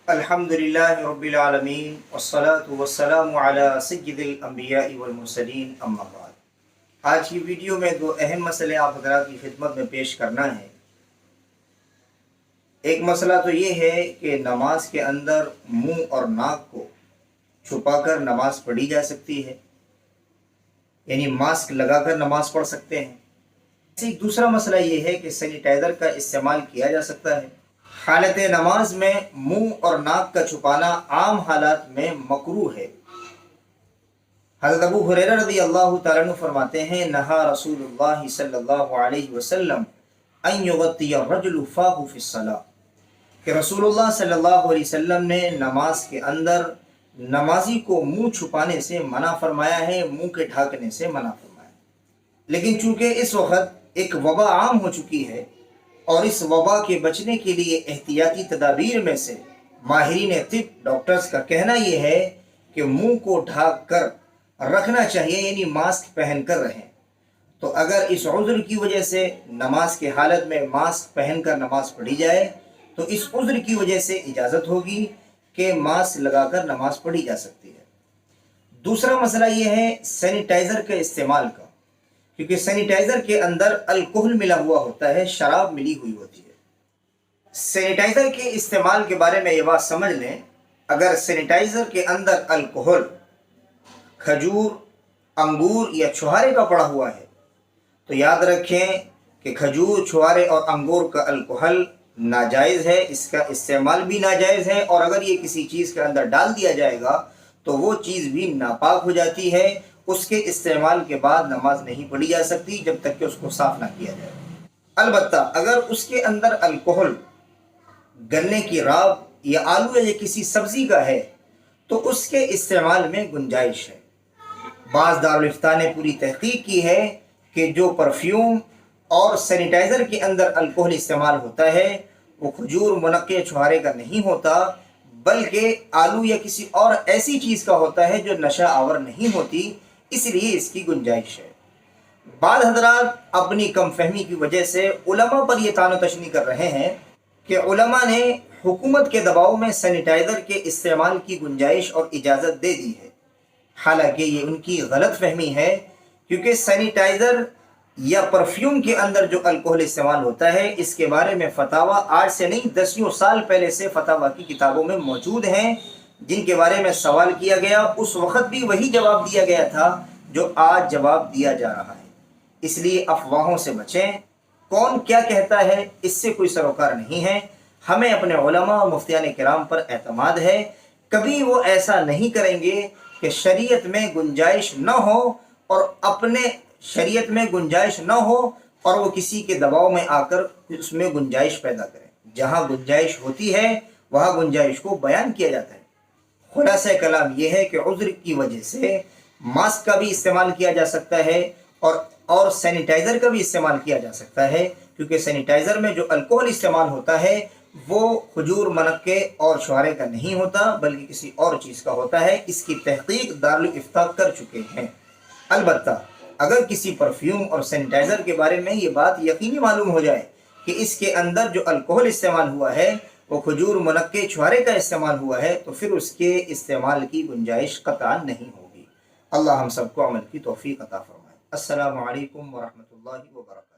الحمدللہ رب العالمین والصلاة والسلام علی سید الانبیاء والمرسلین اما بعد۔ آج کی ویڈیو میں دو اہم مسئلے آپ حضرات کی خدمت میں پیش کرنا ہے۔ ایک مسئلہ تو یہ ہے کہ نماز کے اندر منہ اور ناک کو چھپا کر نماز پڑھی جا سکتی ہے، یعنی ماسک لگا کر نماز پڑھ سکتے ہیں۔ دوسرا مسئلہ یہ ہے کہ سینیٹائزر کا استعمال کیا جا سکتا ہے۔ حالت نماز میں منہ اور ناک کا چھپانا عام حالات میں مکروہ ہے۔ حضرت ابو ہریرہ رضی اللہ تعالیٰ عنہ فرماتے ہیں، نہا رسول اللہ صلی اللہ علیہ وسلم ان یغطی الرجل فاہ فی الصلاۃ، کہ رسول اللہ صلی اللہ علیہ وسلم نے نماز کے اندر نمازی کو منہ چھپانے سے منع فرمایا ہے، منہ کے ڈھانکنے سے منع فرمایا ہے۔ لیکن چونکہ اس وقت ایک وبا عام ہو چکی ہے اور اس وبا کے بچنے کے لیے احتیاطی تدابیر میں سے ماہرین طب ڈاکٹرز کا کہنا یہ ہے کہ منہ کو ڈھانک کر رکھنا چاہیے، یعنی ماسک پہن کر رہیں۔ تو اگر اس عذر کی وجہ سے نماز کے حالت میں ماسک پہن کر نماز پڑھی جائے تو اس عذر کی وجہ سے اجازت ہوگی کہ ماسک لگا کر نماز پڑھی جا سکتی ہے۔ دوسرا مسئلہ یہ ہے سینیٹائزر کے استعمال کا، کیونکہ سینیٹائزر کے اندر الکحل ملا ہوا ہوتا ہے، شراب ملی ہوئی ہوتی ہے۔ سینیٹائزر کے استعمال کے بارے میں یہ بات سمجھ لیں، اگر سینیٹائزر کے اندر الکحل کھجور، انگور یا چھہارے کا پڑا ہوا ہے تو یاد رکھیں کہ کھجور، چھہارے اور انگور کا الکحل ناجائز ہے، اس کا استعمال بھی ناجائز ہے، اور اگر یہ کسی چیز کے اندر ڈال دیا جائے گا تو وہ چیز بھی ناپاک ہو جاتی ہے۔ اس کے استعمال کے بعد نماز نہیں پڑھی جا سکتی جب تک کہ اس کو صاف نہ کیا جائے۔ البتہ اگر اس کے اندر الکحل گنے کی راب یا آلو یا کسی سبزی کا ہے تو اس کے استعمال میں گنجائش ہے۔ بعض دارالفتہ نے پوری تحقیق کی ہے کہ جو پرفیوم اور سینیٹائزر کے اندر الکحل استعمال ہوتا ہے وہ کھجور، منقے، چھہارے کا نہیں ہوتا، بلکہ آلو یا کسی اور ایسی چیز کا ہوتا ہے جو نشہ آور نہیں ہوتی، اس لیے اس کی گنجائش ہے۔ بعض حضرات اپنی کم فہمی کی وجہ سے علماء پر یہ طعن و تشنیع کر رہے ہیں کہ علماء نے حکومت کے دباؤ میں سینیٹائزر کے استعمال کی گنجائش اور اجازت دے دی ہے۔ حالانکہ یہ ان کی غلط فہمی ہے، کیونکہ سینیٹائزر یا پرفیوم کے اندر جو الکحل استعمال ہوتا ہے اس کے بارے میں فتاویٰ آج سے نہیں، دسیوں سال پہلے سے فتاویٰ کی کتابوں میں موجود ہیں، جن کے بارے میں سوال کیا گیا اس وقت بھی وہی جواب دیا گیا تھا جو آج جواب دیا جا رہا ہے۔ اس لیے افواہوں سے بچیں، کون کیا کہتا ہے اس سے کوئی سروکار نہیں ہے۔ ہمیں اپنے علماء اور مفتیان کرام پر اعتماد ہے، کبھی وہ ایسا نہیں کریں گے کہ شریعت میں گنجائش نہ ہو اور اپنے شریعت میں گنجائش نہ ہو اور وہ کسی کے دباؤ میں آ کر اس میں گنجائش پیدا کریں۔ جہاں گنجائش ہوتی ہے وہاں گنجائش کو بیان کیا جاتا ہے۔ خلاصہ کلام یہ ہے کہ عذر کی وجہ سے ماسک کا بھی استعمال کیا جا سکتا ہے اور سینیٹائزر کا بھی استعمال کیا جا سکتا ہے، کیونکہ سینیٹائزر میں جو الکحل استعمال ہوتا ہے وہ کھجور، منقے اور چھہارے کا نہیں ہوتا بلکہ کسی اور چیز کا ہوتا ہے۔ اس کی تحقیق دارالفتہ کر چکے ہیں۔ البتہ اگر کسی پرفیوم اور سینیٹائزر کے بارے میں یہ بات یقینی معلوم ہو جائے کہ اس کے اندر جو الکحل استعمال ہوا ہے وہ کھجور، منقے، چھہارے کا استعمال ہوا ہے تو پھر اس کے استعمال کی گنجائش قطعاً نہیں ہوگی۔ اللہ ہم سب کو عمل کی توفیق عطا فرمائے۔ السلام علیکم ورحمۃ اللہ وبرکاتہ۔